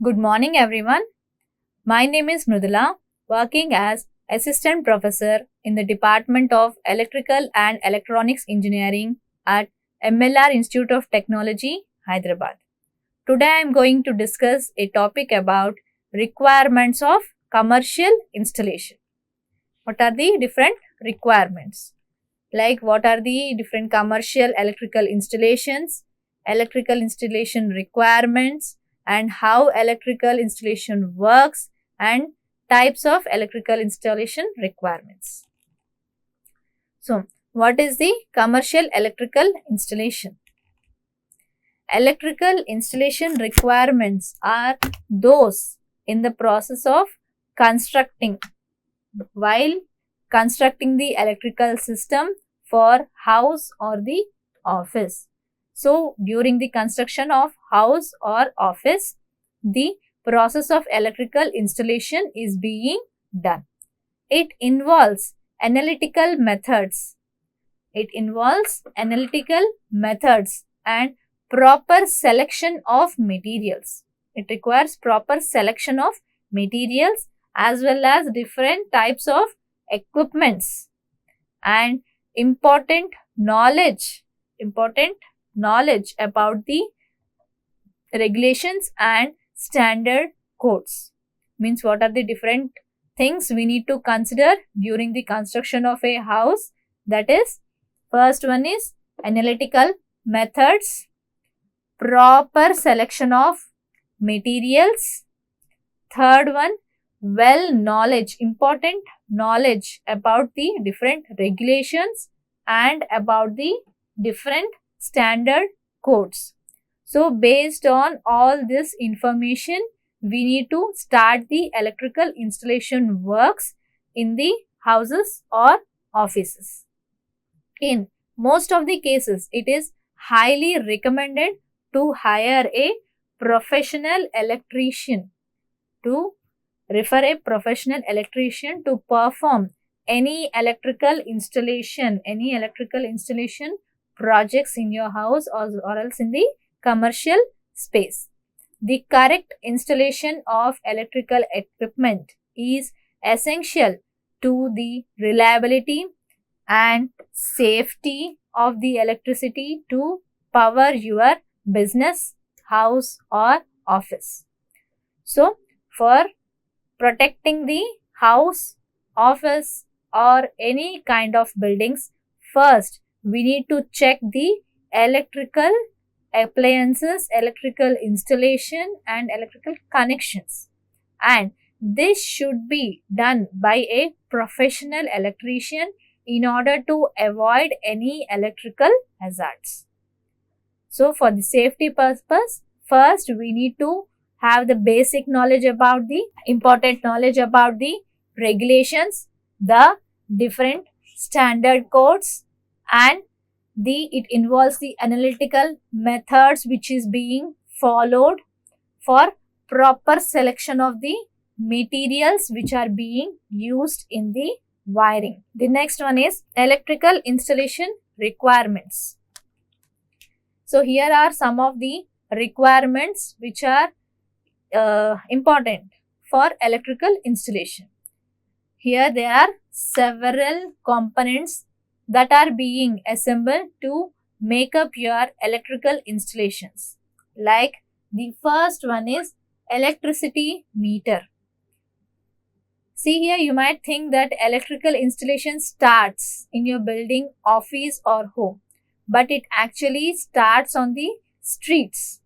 Good morning, everyone. My name is Mrudula, working as Assistant Professor in the Department of Electrical and Electronics Engineering at MLR Institute of Technology, Hyderabad. Today, I am going to discuss a topic about requirements of commercial installation. What are the different requirements? Like, what are the different commercial electrical installation requirements, and how electrical installation works, and types of electrical installation requirements. So, what is the commercial electrical installation? Electrical installation requirements are those in the process of constructing while constructing the electrical system for house or the office. So, during the construction of house or office, the process of electrical installation is being done. It involves analytical methods. And proper selection of materials. It requires proper selection of materials as well as different types of equipments and important knowledge about the regulations and standard codes. Means what are the different things we need to consider during the construction of a house? That is, first one is analytical methods, proper selection of materials. Third one, important knowledge about the different regulations and about the different standard codes. So, based on all this information, we need to start the electrical installation works in the houses or offices. In most of the cases, it is highly recommended to hire a professional electrician to perform any electrical installation projects in your house or else in the commercial space. The correct installation of electrical equipment is essential to the reliability and safety of the electricity to power your business, house or office. So, for protecting the house, office or any kind of buildings, first we need to check the electrical appliances, electrical installation and electrical connections, and this should be done by a professional electrician in order to avoid any electrical hazards. So, for the safety purpose, first we need to have the basic knowledge about the important knowledge about the regulations, the different standard codes, and it involves the analytical methods which is being followed for proper selection of the materials which are being used in the wiring. The next one is electrical installation requirements. So, here are some of the requirements which are important for electrical installation. Here there are several components that are being assembled to make up your electrical installations. Like the first one is electricity meter. See here, you might think that electrical installation starts in your building, office or home, but it actually starts on the streets.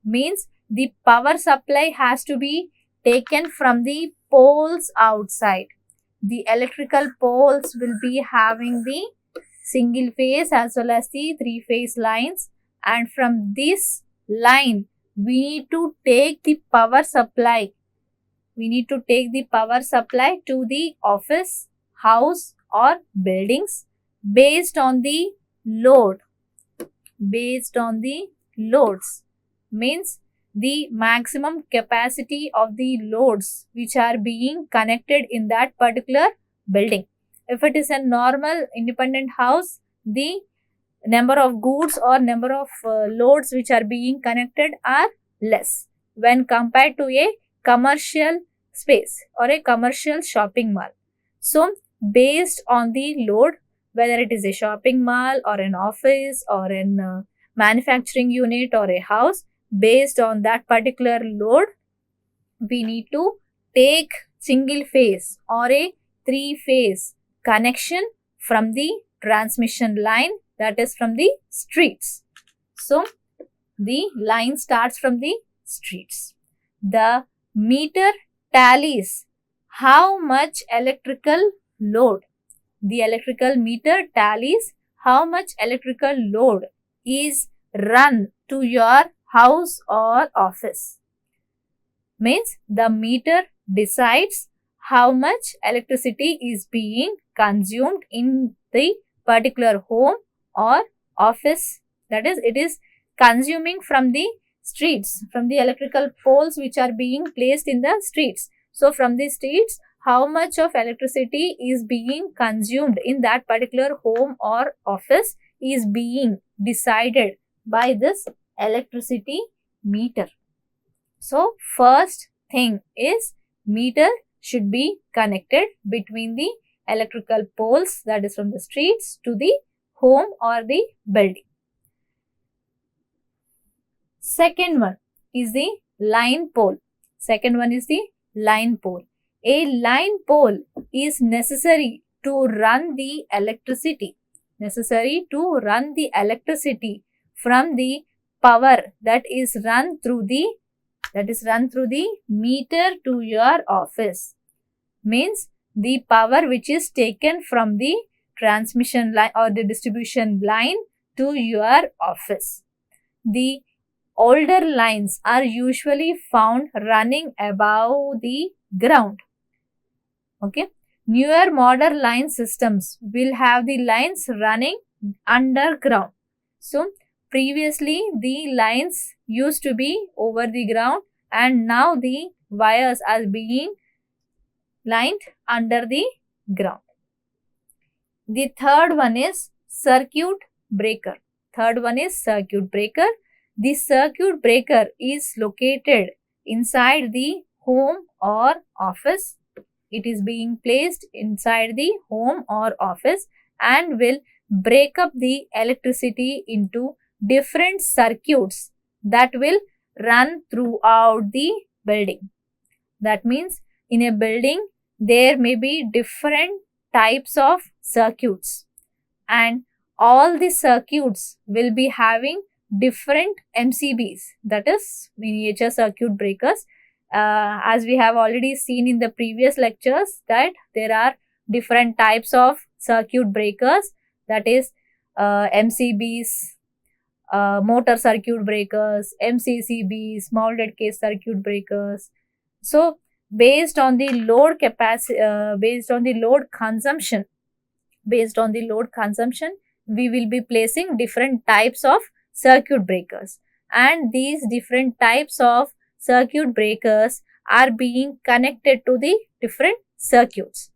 Means the power supply has to be taken from the poles outside. The electrical poles will be having the single phase as well as the three phase lines, and from this line we need to take the power supply. To the office, house or buildings based on the load. Means the maximum capacity of the loads which are being connected in that particular building. If it is a normal independent house, the number of goods or number of loads which are being connected are less. when compared to a commercial space or a commercial shopping mall. So, based on the load, whether it is a shopping mall or an office or an manufacturing unit or a house, based on that particular load, we need to take single phase or a three phase connection from the transmission line, that is from the streets. So, the line starts from the streets. The meter tallies how much electrical load. The electrical meter tallies how much electrical load is run to your house or office. Means the meter decides how much electricity is being consumed in the particular home or office. That is, it is consuming from the streets, from the electrical poles which are being placed in the streets. So, from the streets, how much of electricity is being consumed in that particular home or office is being decided by this electricity meter. So, first thing is meter should be connected between the electrical poles, that is from the streets to the home or the building. Second one is the line pole. Second one is the line pole. A line pole is necessary to run the electricity. Necessary to run the electricity from the power that is run through the meter to your office. Means the power which is taken from the transmission line or the distribution line to your office. The older lines are usually found running above the ground. Okay. Newer modern line systems will have the lines running underground. So, previously the lines used to be over the ground and now the wires are being lined under the ground. The third one is circuit breaker. Third one is circuit breaker. The circuit breaker is located inside the home or office. It is being placed inside the home or office and will break up the electricity into different circuits that will run throughout the building. That means in a building there may be different types of circuits and all the circuits will be having different MCBs, that is miniature circuit breakers. As we have already seen in the previous lectures that there are different types of circuit breakers, that is MCBs, motor circuit breakers, MCCBs, molded case circuit breakers. So, based on the load capacity, based on the load consumption, we will be placing different types of circuit breakers, and these different types of circuit breakers are being connected to the different circuits,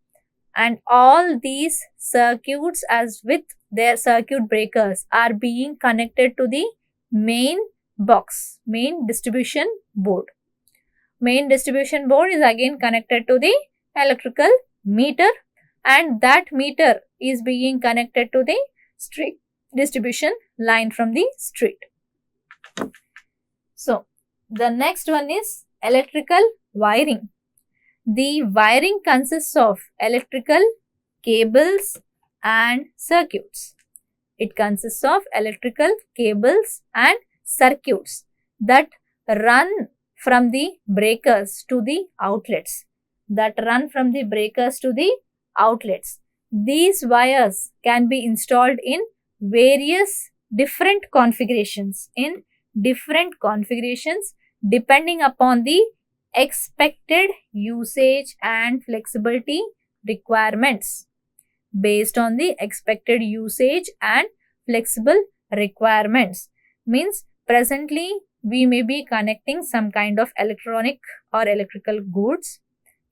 and all these circuits as with their circuit breakers are being connected to the main box, main distribution board. Main distribution board is again connected to the electrical meter, and that meter is being connected to the street distribution line from the street. So, the next one is electrical wiring. The wiring consists of electrical cables and circuits. It consists of electrical cables and circuits that run from the breakers to the outlets. These wires can be installed in various different configurations, depending upon the expected usage and flexibility requirements. Based on the expected usage and flexible requirements means presently we may be connecting some kind of electronic or electrical goods.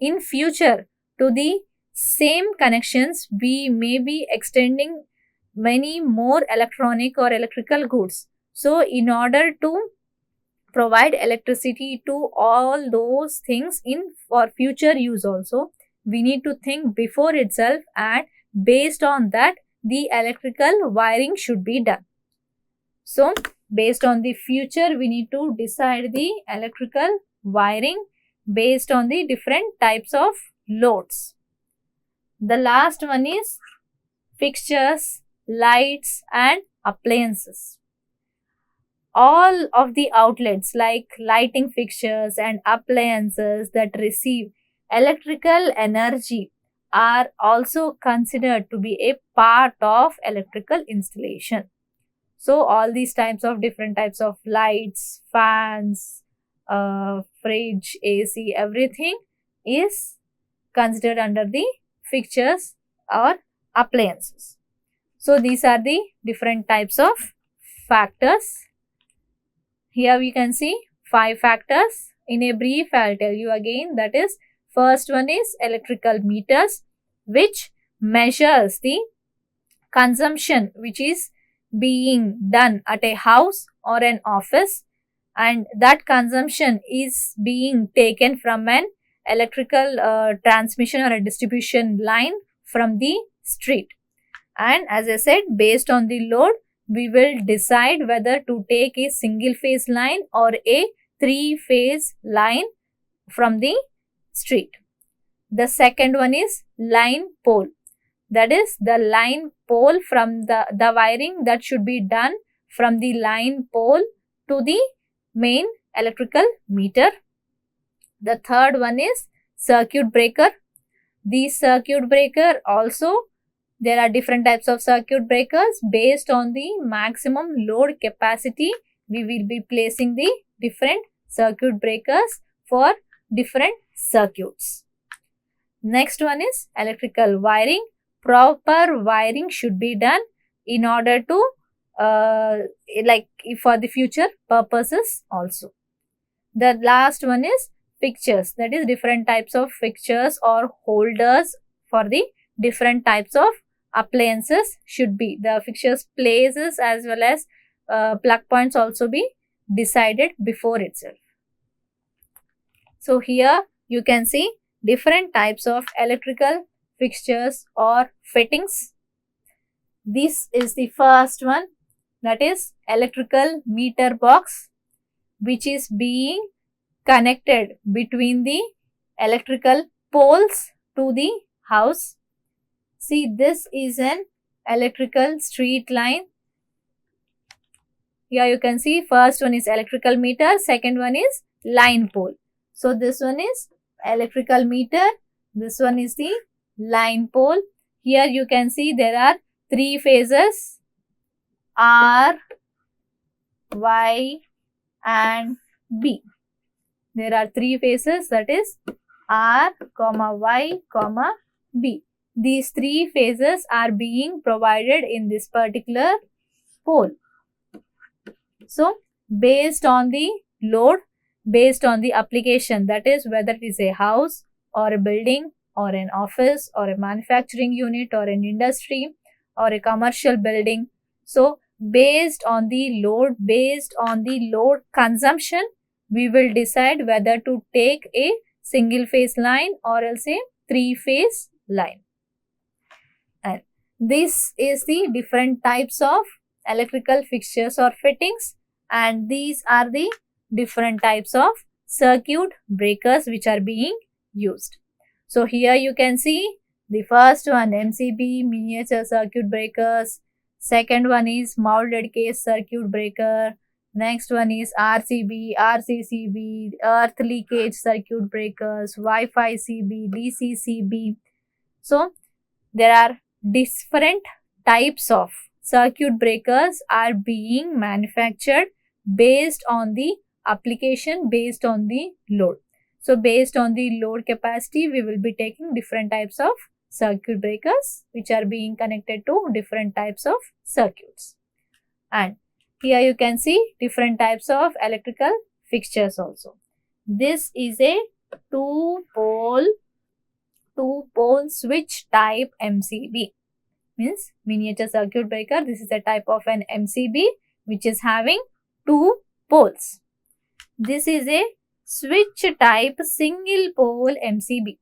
In future, to the same connections, we may be extending many more electronic or electrical goods. So, in order to provide electricity to all those things in for future use also. We need to think before itself, and based on that the electrical wiring should be done. So based on the future, we need to decide the electrical wiring based on the different types of loads. The last one is fixtures, lights and appliances. All of the outlets like lighting fixtures and appliances that receive electrical energy are also considered to be a part of electrical installation. So all these types of different types of lights, fans, fridge, AC, everything is considered under the fixtures or appliances. So these are the different types of factors. Here we can see 5 factors. In a brief, I'll tell you again. That is, first one is electrical meters, which measures the consumption which is being done at a house or an office, and that consumption is being taken from an electrical transmission or a distribution line from the street. And as I said, based on the load, we will decide whether to take a single phase line or a 3-phase line from the street. The second one is line pole. That is the line pole from the wiring that should be done from the line pole to the main electrical meter. The third one is circuit breaker. The circuit breaker also, there are different types of circuit breakers. Based on the maximum load capacity, we will be placing the different circuit breakers for different circuits. Next one is electrical wiring. Proper wiring should be done in order to for the future purposes also. The last one is fixtures. That is different types of fixtures or holders for the different types of appliances should be. The fixtures places as well as plug points also be decided before itself. So here you can see different types of electrical fixtures or fittings. This is the first one, that is electrical meter box, which is being connected between the electrical poles to the house. See, this is an electrical street line. Here you can see first one is electrical meter, second one is line pole. So this one is electrical meter, this one is the line pole. Here you can see there are 3 phases, R, Y and B. There are 3 phases, that is R, Y, B. These 3 phases are being provided in this particular pole. So based on the load, based on the application, that is whether it is a house or a building or an office or a manufacturing unit or an industry or a commercial building. So based on the load consumption, we will decide whether to take a single phase line or else a 3-phase line. And this is the different types of electrical fixtures or fittings, and these are the different types of circuit breakers which are being used. So here you can see the first one, MCB, miniature circuit breakers. Second one is molded case circuit breaker. Next one is RCB, RCCB, earth leakage circuit breakers, Wi-Fi CB, DC CB. So there are different types of circuit breakers are being manufactured based on the application, based on the load. So based on the load capacity, we will be taking different types of circuit breakers which are being connected to different types of circuits. And here you can see different types of electrical fixtures also. This is a two-pole switch type MCB, means miniature circuit breaker. This is a type of an MCB which is having 2 poles. This is a switch type single pole MCB.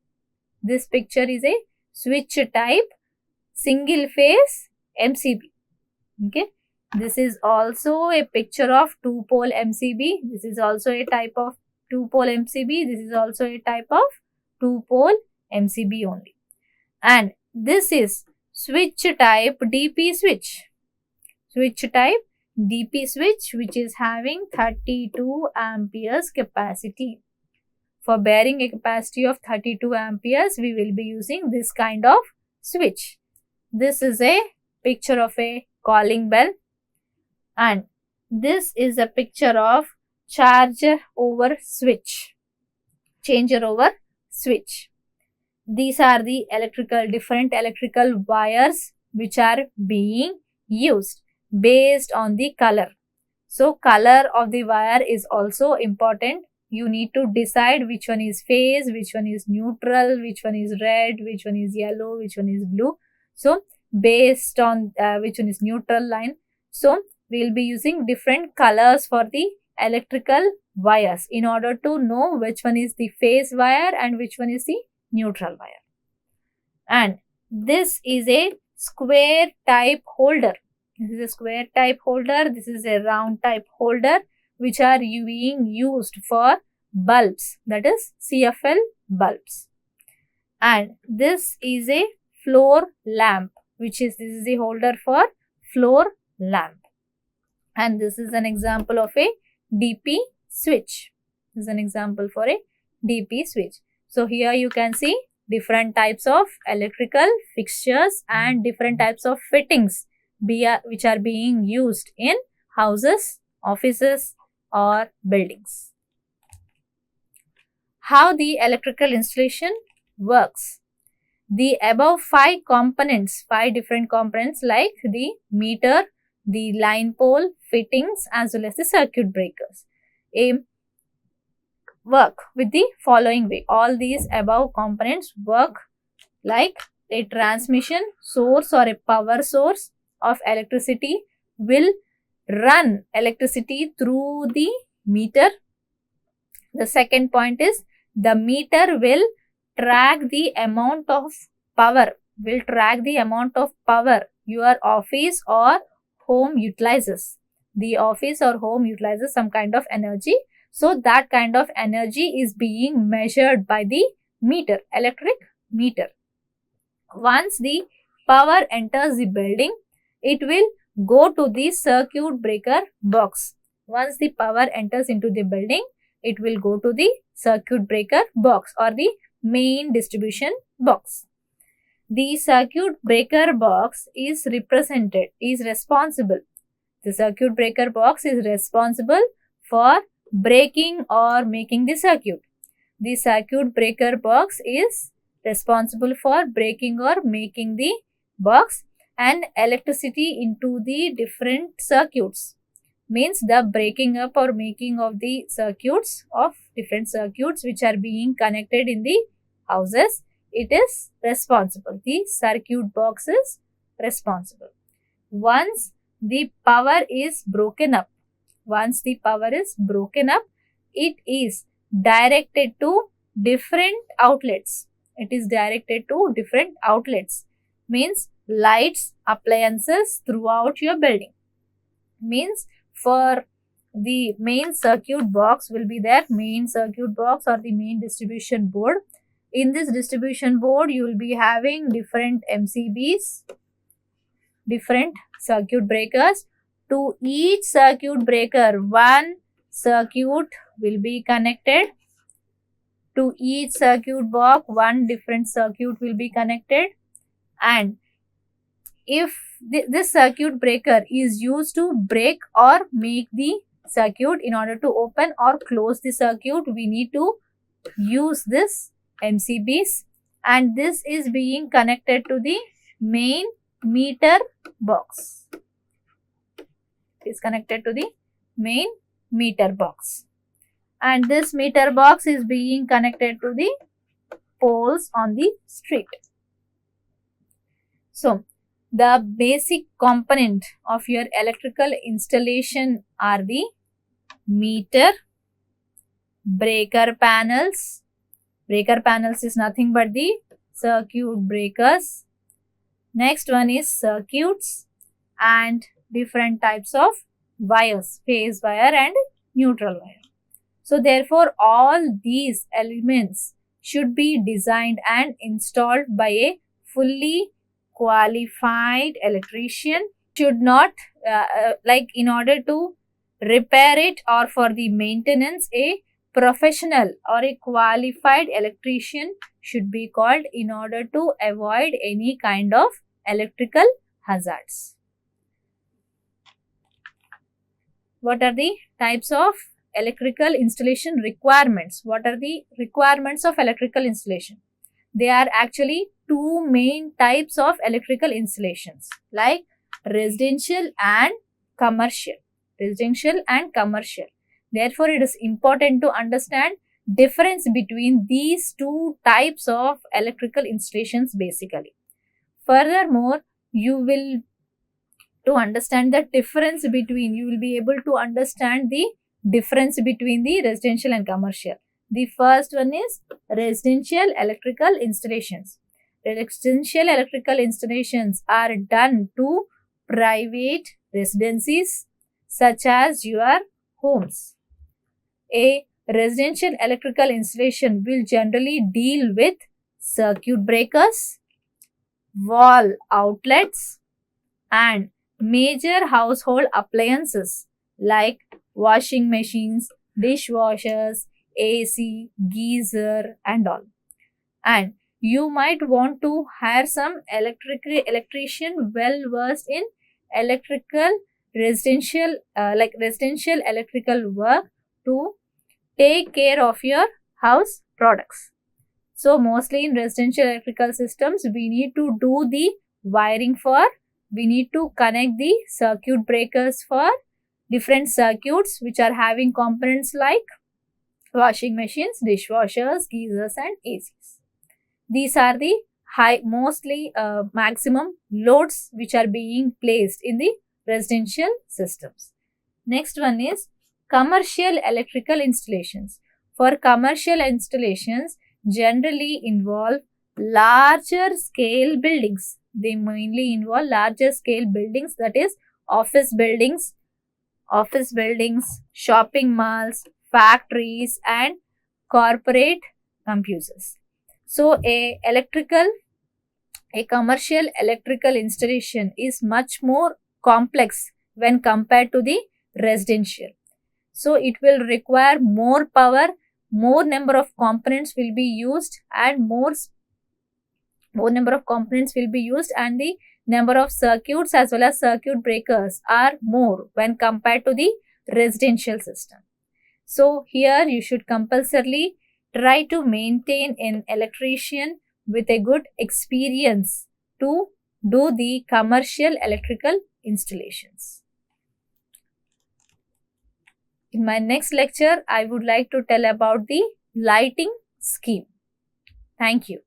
This picture is a switch type single phase MCB. Okay. This is also a picture of two pole MCB. This is also a type of two pole MCB. This is also a type of two pole MCB only. And this is switch type DP switch. Switch type DP switch, which is having 32 amperes capacity. For bearing a capacity of 32 amperes, we will be using this kind of switch. This is a picture of a calling bell, and this is a picture of charger over switch, changer over switch. These are the different electrical wires which are being used based on the color. So color of the wire is also important. You need to decide which one is phase, which one is neutral, which one is red, which one is yellow, which one is blue. So based on which one is neutral line. So we will be using different colors for the electrical wires in order to know which one is the phase wire and which one is the neutral wire. And this is a square type holder. This is a square type holder. This is a round type holder which are being used for bulbs, that is CFL bulbs. And this is a floor lamp, this is a holder for floor lamp. And this is an example of a DP switch. This is an example for a DP switch. So here you can see different types of electrical fixtures and different types of fittings which are being used in houses, offices or buildings. How the electrical installation works. The above 5 different components like the meter, the line pole, fittings as well as the circuit breakers work with the following way. All these above components work like a transmission source or a power source of electricity will run electricity through the meter. The second point is the meter will track the amount of power, your office or home utilizes. The office or home utilizes some kind of energy. So that kind of energy is being measured by the meter, electric meter. Once the power enters the building, it will go to the circuit breaker box. Once the power enters into the building, it will go to the circuit breaker box or the main distribution box. The circuit breaker box is responsible. The circuit breaker box is responsible for breaking or making the circuit. The circuit breaker box is responsible for breaking or making the box and electricity into the different circuits. Means the breaking up or making of the circuits of different circuits which are being connected in the houses. It is responsible. The circuit box is responsible. Once the power is broken up, it is directed to different outlets. Means lights, appliances throughout your building. Means for the main circuit box will be there, main circuit box or the main distribution board. In this distribution board, you will be having different MCBs, different circuit breakers. To each circuit breaker, one circuit will be connected. To each circuit box, one different circuit will be connected. And if this circuit breaker is used to break or make the circuit, in order to open or close the circuit, we need to use this MCBs, and this is being connected to the main meter box. Is connected to the main meter box, and this meter box is being connected to the poles on the street. So the basic component of your electrical installation are the meter, breaker panels. Breaker panels is nothing but the circuit breakers. Next one is circuits and different types of wires, phase wire and neutral wire. So therefore all these elements should be designed and installed by a fully qualified electrician. Should not like in order to repair it or for the maintenance, a professional or a qualified electrician should be called in order to avoid any kind of electrical hazards. What are the types of electrical installation requirements? What are the requirements of electrical installation? There are actually two main types of electrical installations, like residential and commercial. Residential and commercial. Therefore, it is important to understand difference between these two types of electrical installations basically. Furthermore, you will to understand the difference between, you will be able to understand the difference between the residential and commercial. The first one is residential electrical installations. Residential electrical installations are done to private residencies such as your homes. A residential electrical installation will generally deal with circuit breakers, wall outlets, and major household appliances like washing machines, dishwashers, AC, geyser, and all. And you might want to hire some electrician well versed in electrical residential residential electrical work to take care of your house products. So mostly in residential electrical systems, we need to do the wiring for, we need to connect the circuit breakers for different circuits which are having components like washing machines, dishwashers, geysers and ACs. These are the mostly maximum loads which are being placed in the residential systems. Next one is commercial electrical installations. For commercial installations, generally involve larger scale buildings. They mainly involve larger scale buildings, that is office buildings, shopping malls, factories and corporate computers. So a commercial electrical installation is much more complex when compared to the residential. So it will require more power, more number of components will be used and more number of components will be used, and the number of circuits as well as circuit breakers are more when compared to the residential system. So here you should compulsorily try to maintain an electrician with a good experience to do the commercial electrical installations. In my next lecture, I would like to tell about the lighting scheme. Thank you.